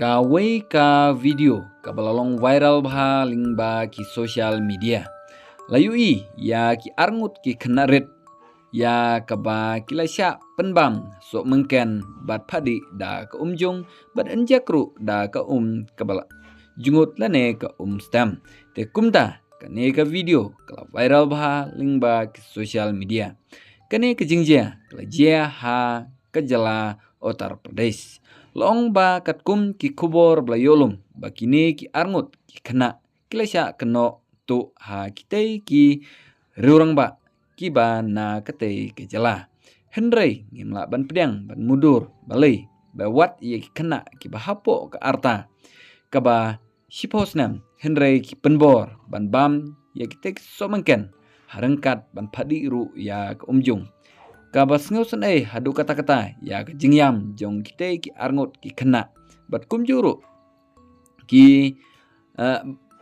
ka video ka balalong viral bha lingba ki social media layui ya ki arngut ki khanarit ya kaba kilasya penbam so mengken bat phadi da ka umjung bat enjakru da ka kabala jungut lane ka stem te kumta kane ka video kala viral bha lingba ki social media kane ka jingjia kala jia ha kajala Uttar Pradesh long ba katkum ki khubor blayolum bakine ki arngut ki khana kilasya keno tu ha kitei ki riurang ba ki ba na katei ke jala henrei ngimla ban pedang ban mudur balai ba wat ye ki khana ki ba hapo ka arta ka ba shiposnam henrei ki penbor ban bam ye ki tek somengken harengkat ban phadi ru ya ka umjung ka ba sngosen hadu kata-kata ya ka jingyam jong kitei ki arngut ki khana bat kumjuru ki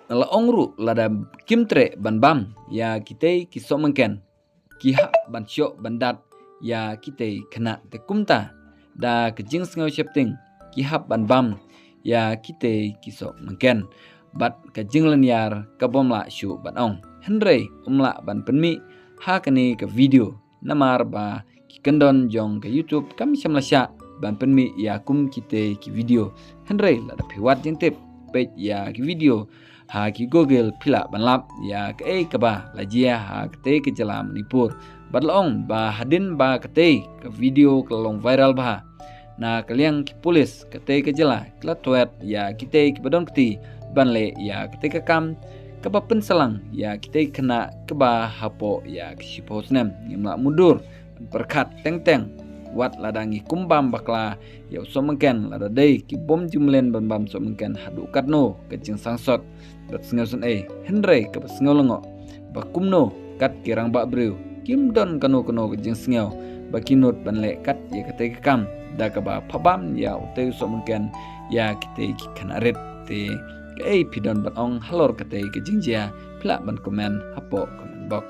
laongru lada kimtre ban bam ya kitei ki somengken ki ha ban syok bandat ya kitei khana te kumta da ke jing sngo shepting ki hap ban bam ya kitei ki sok mengken bat ka jinglen yar ka bomla syu ban ong henrei umla ban penmi ha kani ka video namar ba ki kendon jong ke YouTube kam samlasya ban penmi ya kum kitei ki video henrei la da phiwat jing tip page ya ki video ha ki Google phila ban lap ya ke ka ba la jia ha kete ke jala Manipur bat long ba hadin ba kete ke video kelong viral ba na kaliang ki polis kete ke jala klatwet ya kite ki badon keti banle ya kete ke kam ke ba penselang ya kite kena ke ba hapo ya ki siposnem ngimla mudur berkat teng-teng wat ladangi kumbam bakla ya somengken lada dei ki bom jumlen ban bam somengken hadu katno kecing sangsot bat sngosen henrei ke sngolengo bakumno kat kirang ba breu kim don kano kecing sngew bakinut banle kat ya kete kam da ka ba phabam ya ute somengken ya kite ki khanaret te ke pidon ban ong halor kete ke jingjia pla ban komen hapo comment box